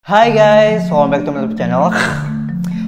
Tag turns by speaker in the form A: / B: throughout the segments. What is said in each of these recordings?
A: Hai guys, welcome back to my YouTube channel.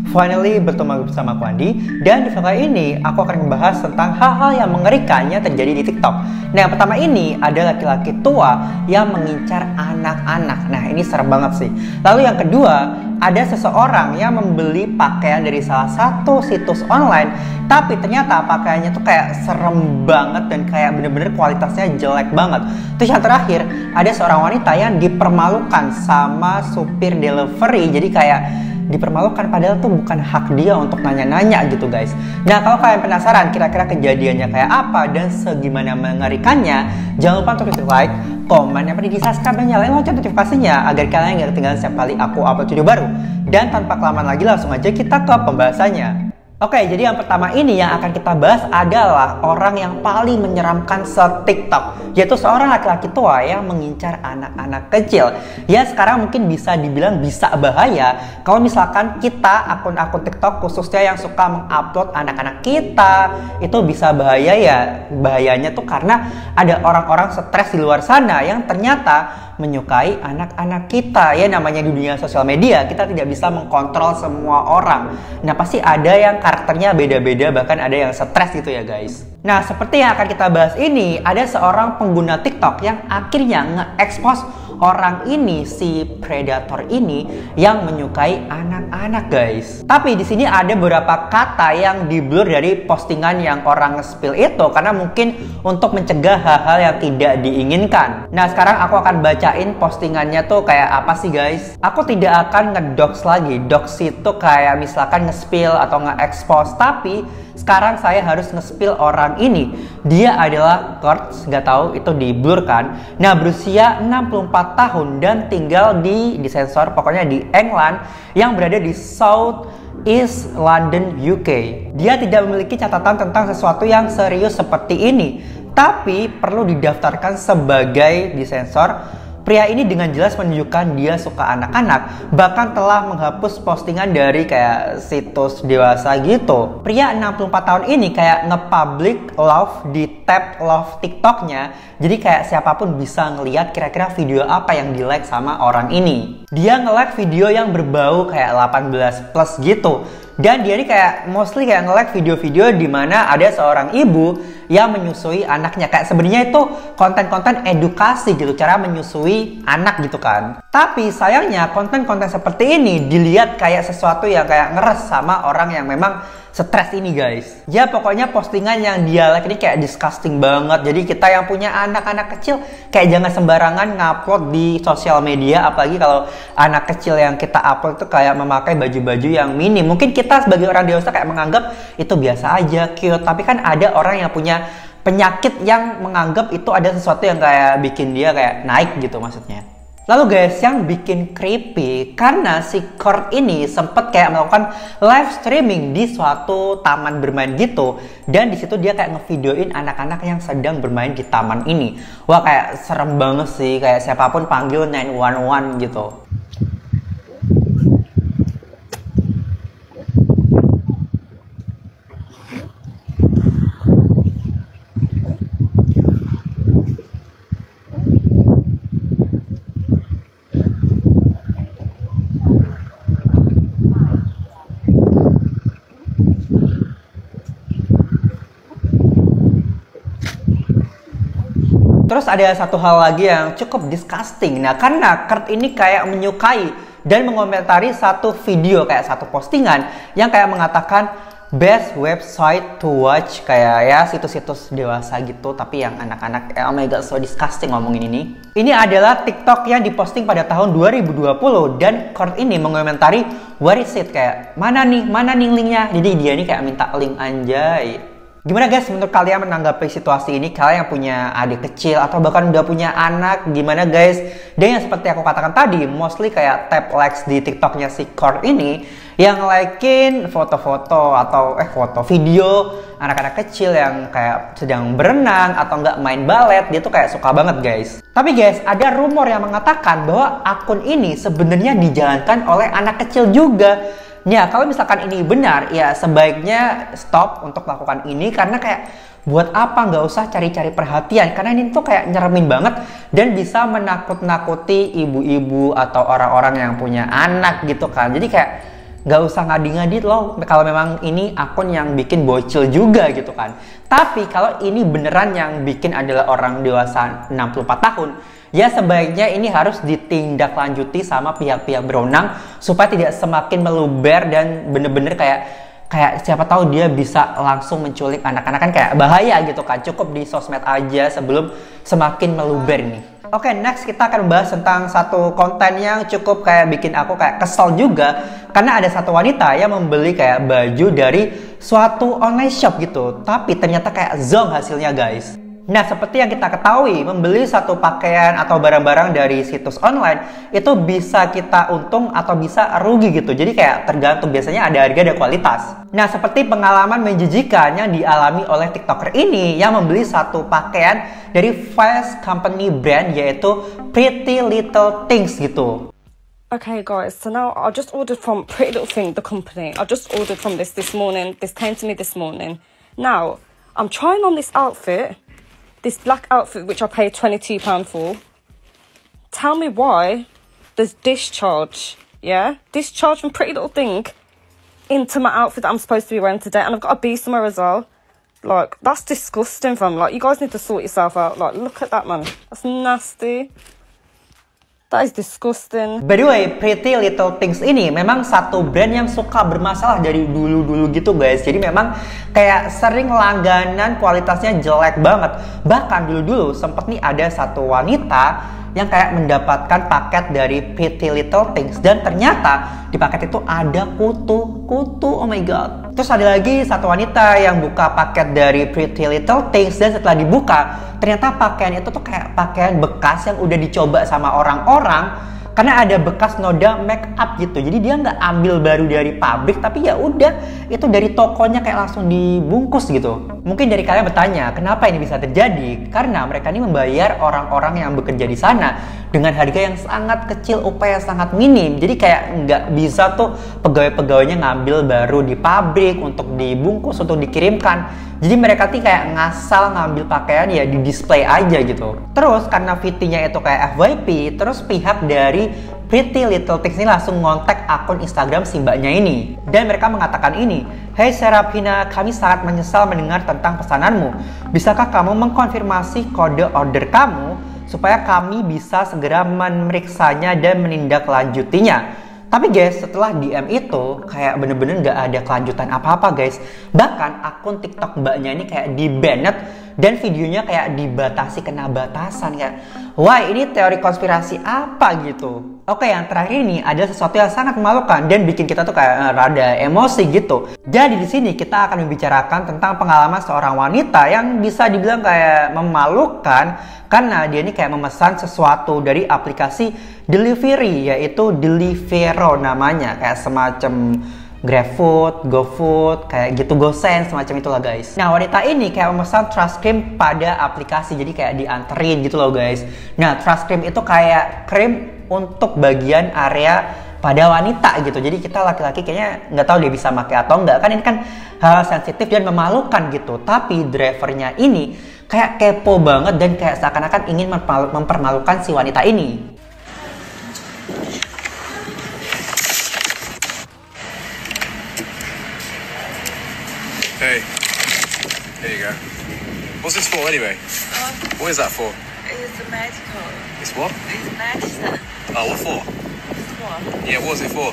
A: Finally bertemu bersama aku Andi. Dan di video kali ini aku akan membahas tentang hal-hal yang mengerikan yang terjadi di TikTok. Nah, yang pertama ini ada laki-laki tua yang mengincar anak-anak. Nah, ini serem banget sih. Lalu yang kedua, ada seseorang yang membeli pakaian dari salah satu situs online, tapi ternyata pakaiannya tuh kayak serem banget dan kayak bener-bener kualitasnya jelek banget. Terus yang terakhir, ada seorang wanita yang dipermalukan sama supir delivery. Jadi kayak dipermalukan padahal tuh bukan hak dia untuk nanya-nanya gitu guys. Nah, kalau kalian penasaran kira-kira kejadiannya kayak apa dan segimana mengerikannya, jangan lupa untuk klik like, komen, yang penting di subscribe dan nyalain lonceng notifikasinya agar kalian gak ketinggalan setiap kali aku upload video baru. Dan tanpa kelamaan lagi langsung aja kita ke pembahasannya. Oke, jadi yang pertama ini yang akan kita bahas adalah orang yang paling menyeramkan se-TikTok, yaitu seorang laki-laki tua yang mengincar anak-anak kecil. Ya, sekarang mungkin bisa dibilang bisa bahaya kalau misalkan kita akun-akun TikTok khususnya yang suka mengupload anak-anak kita, itu bisa bahaya ya. Bahayanya tuh karena ada orang-orang stres di luar sana yang ternyata menyukai anak-anak kita. Ya, namanya di dunia sosial media kita tidak bisa mengkontrol semua orang. Nah, pasti ada yang karakternya beda-beda, bahkan ada yang stres gitu ya guys. Nah, seperti yang akan kita bahas ini, ada seorang pengguna TikTok yang akhirnya nge-expose orang ini, si predator ini yang menyukai anak-anak guys. Tapi di sini ada beberapa kata yang di-blur dari postingan yang orang nge-spill itu karena mungkin untuk mencegah hal-hal yang tidak diinginkan. Nah, sekarang aku akan bacain postingannya tuh kayak apa sih guys. Aku tidak akan nge-dox lagi. Dox itu kayak misalkan nge-spill atau nge-expose, tapi sekarang saya harus nge-spill orang ini. Dia adalah Kurt, nggak tahu itu di-blur kan. Nah, berusia 64 tahun dan tinggal di disensor pokoknya di England yang berada di South East London, UK. Dia tidak memiliki catatan tentang sesuatu yang serius seperti ini, tapi perlu didaftarkan sebagai disensor. Pria ini dengan jelas menunjukkan dia suka anak-anak, bahkan telah menghapus postingan dari kayak situs dewasa gitu. Pria 64 tahun ini kayak nge-public love di tab love TikToknya, jadi kayak siapapun bisa ngeliat kira-kira video apa yang di-like sama orang ini. Dia nge-like video yang berbau kayak 18 plus gitu. Dan dia ini kayak mostly kayak nge-like video-video di mana ada seorang ibu yang menyusui anaknya. Kayak sebenarnya itu konten-konten edukasi gitu, cara menyusui anak gitu kan. Tapi sayangnya konten-konten seperti ini dilihat kayak sesuatu yang kayak ngeres sama orang yang memang stres ini guys. Ya pokoknya postingan yang dia like ini kayak disgusting banget. Jadi kita yang punya anak-anak kecil kayak jangan sembarangan ngupload di sosial media. Apalagi kalau anak kecil yang kita upload itu kayak memakai baju-baju yang minim. Mungkin kita sebagai orang dewasa kayak menganggap itu biasa aja, cute. Tapi kan ada orang yang punya penyakit yang menganggap itu ada sesuatu yang kayak bikin dia kayak naik gitu maksudnya. Lalu guys, yang bikin creepy karena si Kurt ini sempet kayak melakukan live streaming di suatu taman bermain gitu, dan di situ dia kayak ngevideoin anak-anak yang sedang bermain di taman ini. Wah, kayak serem banget sih, kayak siapapun panggil 911 gitu. Terus ada satu hal lagi yang cukup disgusting. Nah, karena Kurt ini kayak menyukai dan mengomentari satu video, kayak satu postingan yang kayak mengatakan best website to watch, kayak ya situs-situs dewasa gitu, tapi yang anak-anak. Oh my god, so disgusting ngomongin ini. Ini adalah TikTok yang diposting pada tahun 2020 dan Kurt ini mengomentari where is it, kayak mana nih linknya. Jadi dia ini kayak minta link anjay. Gimana guys menurut kalian menanggapi situasi ini? Kalian yang punya adik kecil atau bahkan udah punya anak, gimana guys? Dan yang seperti aku katakan tadi, mostly kayak tap likes di TikToknya si Kurt ini yang likein foto-foto atau foto video anak-anak kecil yang kayak sedang berenang atau nggak main balet. Dia tuh kayak suka banget guys. Tapi guys, ada rumor yang mengatakan bahwa akun ini sebenarnya dijalankan oleh anak kecil juga. Ya, kalau misalkan ini benar, ya sebaiknya stop untuk melakukan ini karena kayak buat apa nggak usah cari-cari perhatian, karena ini tuh kayak nyeremin banget dan bisa menakut-nakuti ibu-ibu atau orang-orang yang punya anak gitu kan. Jadi kayak nggak usah ngadi-ngadi loh kalau memang ini akun yang bikin bocil juga gitu kan. Tapi kalau ini beneran yang bikin adalah orang dewasa 64 tahun, ya sebaiknya ini harus ditindaklanjuti sama pihak-pihak berwenang supaya tidak semakin meluber dan bener-bener kayak siapa tahu dia bisa langsung menculik anak-anak, kan kayak bahaya gitu kan. Cukup di sosmed aja sebelum semakin meluber nih. Oke, next kita akan membahas tentang satu konten yang cukup kayak bikin aku kayak kesel juga. Karena ada satu wanita yang membeli kayak baju dari suatu online shop gitu, tapi ternyata kayak zonk hasilnya guys. Nah, seperti yang kita ketahui, membeli satu pakaian atau barang-barang dari situs online itu bisa kita untung atau bisa rugi gitu. Jadi kayak tergantung, biasanya ada harga dan kualitas. Nah, seperti pengalaman menjijikan yang dialami oleh TikToker ini yang membeli satu pakaian dari fast company brand yaitu Pretty Little Things gitu.
B: Okay guys, so now I just ordered from Pretty Little Thing, the company. I just ordered from this morning. This came to me this morning. Now, I'm trying on this outfit. This black outfit, which I paid £22 for. Tell me why there's discharge, yeah? Discharge from Pretty Little Thing into my outfit that I'm supposed to be wearing today. And I've got a B somewhere as well. Like, that's disgusting, fam. Like, you guys need to sort yourself out. Like, look at that, man. That's nasty. That is disgusting.
A: By the way, Pretty Little Things ini memang satu brand yang suka bermasalah dari dulu-dulu gitu guys. Jadi memang kayak sering langganan kualitasnya jelek banget. Bahkan dulu-dulu sempet nih ada satu wanita yang kayak mendapatkan paket dari Pretty Little Things dan ternyata di paket itu ada kutu, oh my god. Terus ada lagi satu wanita yang buka paket dari Pretty Little Things dan setelah dibuka ternyata pakaian itu tuh kayak pakaian bekas yang udah dicoba sama orang-orang karena ada bekas noda make up gitu. Jadi dia nggak ambil baru dari pabrik, tapi ya udah itu dari tokonya kayak langsung dibungkus gitu. Mungkin dari kalian bertanya, kenapa ini bisa terjadi? Karena mereka ini membayar orang-orang yang bekerja di sana dengan harga yang sangat kecil, upaya sangat minim. Jadi kayak nggak bisa tuh pegawai-pegawainya ngambil baru di pabrik untuk dibungkus, untuk dikirimkan. Jadi mereka tuh kayak ngasal ngambil pakaian ya di display aja gitu. Terus karena VT-nya itu kayak FYP, terus pihak dari Pretty Little Things ini langsung ngontek akun Instagram si mbaknya ini. Dan mereka mengatakan ini, "Hey Serapina, kami sangat menyesal mendengar tentang pesananmu. Bisakah kamu mengkonfirmasi kode order kamu supaya kami bisa segera memeriksanya dan menindaklanjutinya?" Tapi guys, setelah DM itu kayak bener-bener gak ada kelanjutan apa-apa guys. Bahkan akun TikTok mbaknya ini kayak di-banned dan videonya kayak dibatasi, kena batasan kayak. Wah, ini teori konspirasi apa gitu. Oke, yang terakhir ini adalah sesuatu yang sangat memalukan dan bikin kita tuh kayak rada emosi gitu. Jadi di sini kita akan membicarakan tentang pengalaman seorang wanita yang bisa dibilang kayak memalukan karena dia ini kayak memesan sesuatu dari aplikasi delivery yaitu Deliveroo namanya, kayak semacam GrabFood, GoFood, kayak gitu, GoSend, semacam itulah guys. Nah, wanita ini kayak memesan trust cream pada aplikasi, jadi kayak dianterin gitu loh guys. Nah, trust cream itu kayak krim untuk bagian area pada wanita gitu. Jadi kita laki-laki kayaknya nggak tahu dia bisa pakai atau enggak. Kan ini kan hal sensitif dan memalukan gitu. Tapi drivernya ini kayak kepo banget dan kayak seakan-akan ingin mempermalukan si wanita ini.
C: Hey, there you go. What's this for anyway? What is that for?
D: It's medical.
C: It's what?
D: It's medicine.
C: Oh, what for?
D: This one.
C: Yeah, what was it for?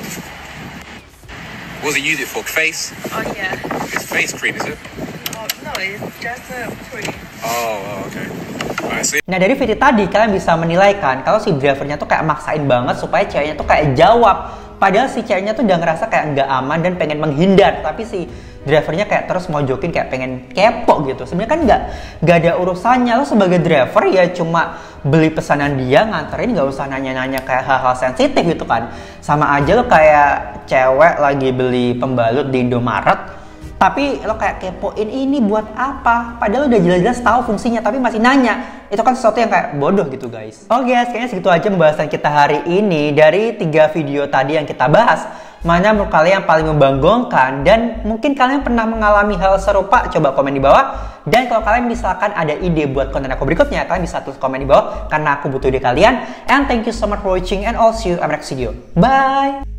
C: What does it use it for? Face?
D: Oh yeah.
C: It's face cream, is it?
D: Oh no, it's just a cream.
C: Oh, okay. Alright, see.
A: Nah, dari video tadi kalian bisa menilai kan kalau si drivernya tuh kayak maksain banget supaya ceweknya tuh kayak jawab. Padahal si ceweknya tuh udah ngerasa kayak nggak aman dan pengen menghindar, tapi si drivernya kayak terus mojokin kayak pengen kepo gitu. Sebenarnya kan nggak ada urusannya, lo sebagai driver ya cuma beli pesanan dia, nganterin, nggak usah nanya-nanya kayak hal-hal sensitif gitu kan. Sama aja lo kayak cewek lagi beli pembalut di Indomaret, Tapi lo kayak kepoin ini buat apa? Padahal lo udah jelas-jelas tahu fungsinya tapi masih nanya. Itu kan sesuatu yang kayak bodoh gitu guys. Oke guys, kayaknya segitu aja pembahasan kita hari ini. Dari 3 video tadi yang kita bahas, mana menurut kalian yang paling membanggongkan? Dan mungkin kalian pernah mengalami hal serupa? Coba komen di bawah. Dan kalau kalian misalkan ada ide buat konten aku berikutnya, kalian bisa tulis komen di bawah karena aku butuh ide kalian. And thank you so much for watching and I'll see you in my next video. Bye!